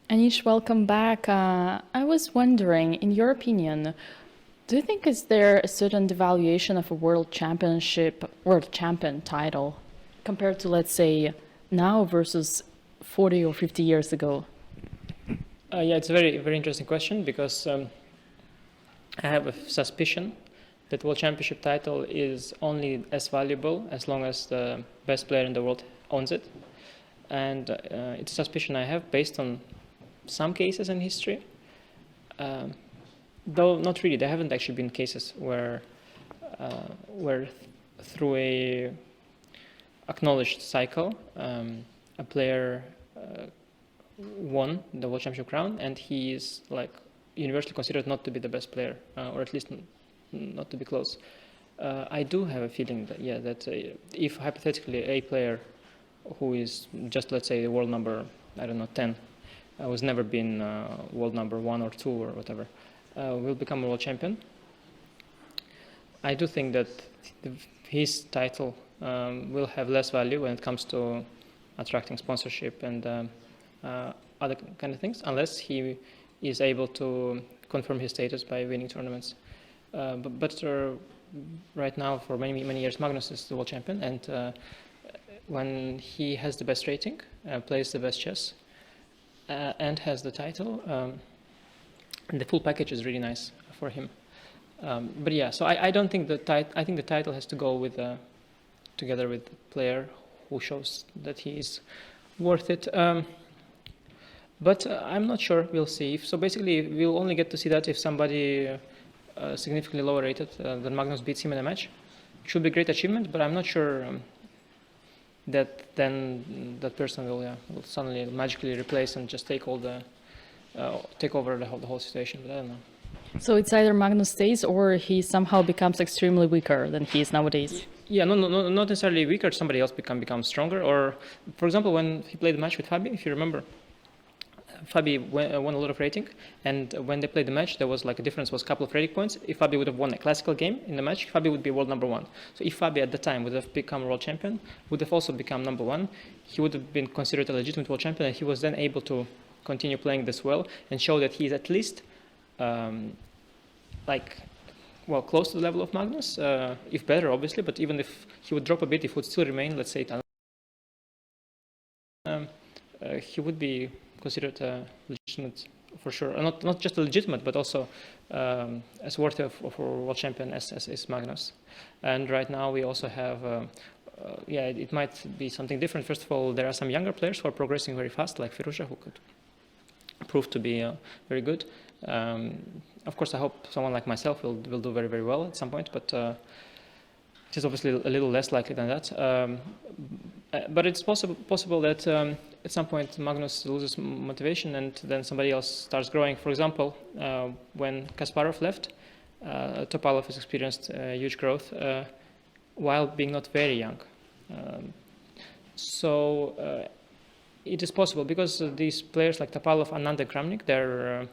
Anish, welcome back. I was wondering, in your opinion, do you think is there a certain devaluation of a world champion title compared to, let's say, now versus 40 or 50 years ago? Yeah, it's a very, very interesting question because I have a suspicion that World Championship title is only as valuable as long as the best player in the world owns it. And it's a suspicion I have based on some cases in history, though not really. There haven't actually been cases where through a acknowledged cycle, a player won the World Championship crown, and he is like universally considered not to be the best player, or at least not to be close. I do have a feeling that if hypothetically a player who is just, let's say, the world number, I don't know, 10, was never been world number 1 or 2 or whatever, will become a world champion. I do think that his title will have less value when it comes to attracting sponsorship and other kind of things, unless he is able to confirm his status by winning tournaments. But right now, for many years, Magnus is the world champion, and when he has the best rating, plays the best chess, and has the title, and the full package is really nice for him. But yeah, so I don't think I think the title has to go with together with the player who shows that he is worth it. But I'm not sure. We'll see. So basically, we'll only get to see that if somebody significantly lower rated than Magnus beats him in a match. It should be a great achievement, but I'm not sure that then that person will suddenly magically replace and just take over the whole situation. But I don't know. So it's either Magnus stays or he somehow becomes extremely weaker than he is nowadays. Yeah, no, not necessarily weaker. Somebody else becomes stronger. Or, for example, when he played the match with Fabi, if you remember, Fabi won a lot of rating, and when they played the match, there was like a difference was a couple of rating points. If Fabi would have won a classical game in the match, Fabi would be world number 1. So if Fabi at the time would have become world champion, would have also become number 1, he would have been considered a legitimate world champion, and he was then able to continue playing this well and show that he is at least close to the level of Magnus, if better, obviously. But even if he would drop a bit, if he would still remain, let's say, he would be considered legitimate for sure. Not just legitimate, but also as worthy of a world champion as is Magnus. And right now we also have, it might be something different. First of all, there are some younger players who are progressing very fast, like Firuza, who could prove to be very good. Of course, I hope someone like myself will do very, very well at some point, but it is obviously a little less likely than that. But it's possible that at some point Magnus loses motivation and then somebody else starts growing. For example, when Kasparov left, Topalov has experienced huge growth while being not very young. So it is possible because these players like Topalov and Nanda Kramnik, they're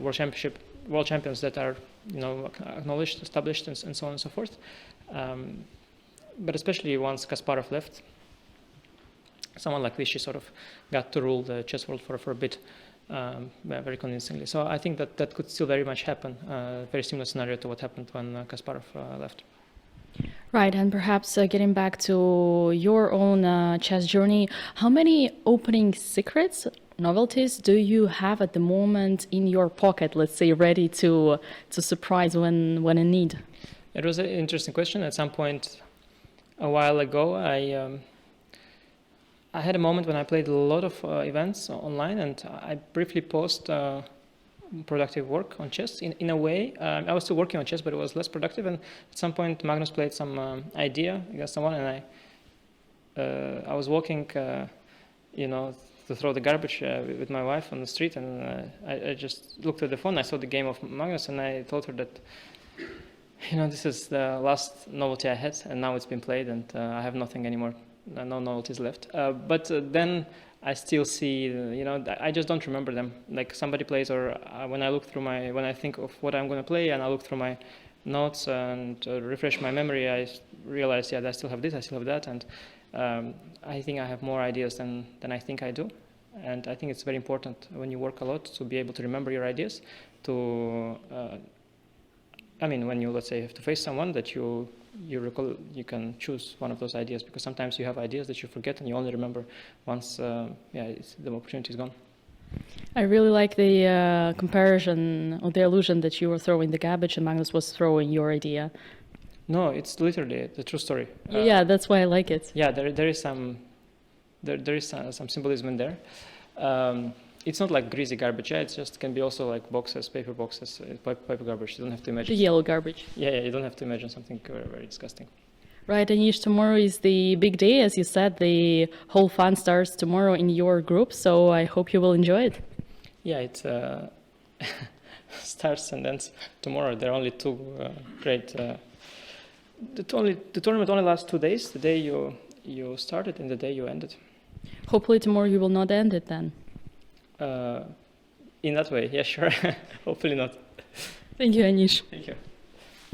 world champions that are acknowledged, established, and so on and so forth. But especially once Kasparov left, someone like Vishy sort of got to rule the chess world for a bit very convincingly. So I think that could still very much happen. Very similar scenario to what happened when Kasparov left. Right, and perhaps getting back to your own chess journey, how many opening secrets, novelties, do you have at the moment in your pocket, let's say, ready to surprise when in need? It was an interesting question. At some point a while ago, I had a moment when I played a lot of events online, and I briefly paused productive work on chess. In a way, I was still working on chess, but it was less productive. And at some point, Magnus played some idea against someone, and I was walking, to throw the garbage with my wife on the street, and I just looked at the phone. I saw the game of Magnus, and I told her that, this is the last novelty I had, and now it's been played, and I have nothing anymore. No novelties left. But then I still see, I just don't remember them. Like somebody plays, or when I think of what I'm going to play, and I look through my notes and refresh my memory, I realize, I still have this, I still have that, and I think I have more ideas than I think I do. And I think it's very important when you work a lot to be able to remember your ideas. When you, let's say, have to face someone that you recall, you can choose one of those ideas, because sometimes you have ideas that you forget and you only remember once the opportunity is gone. I really like the comparison or the illusion that you were throwing the garbage and Magnus was throwing your idea. No, it's literally the true story. Yeah, that's why I like it. Yeah, there is some symbolism in there. It's not like greasy garbage. Yeah, it just can be also like boxes, paper boxes, paper garbage. You don't have to imagine. The yellow garbage. Yeah, you don't have to imagine something very, very disgusting. Right, Anish, tomorrow is the big day. As you said, the whole fun starts tomorrow in your group, so I hope you will enjoy it. Yeah, it starts and ends tomorrow. There are only two great... The tournament only lasts 2 days, the day you started and the day you ended. Hopefully tomorrow you will not end it then. In that way, yeah, sure. Hopefully not. Thank you, Anish. Thank you.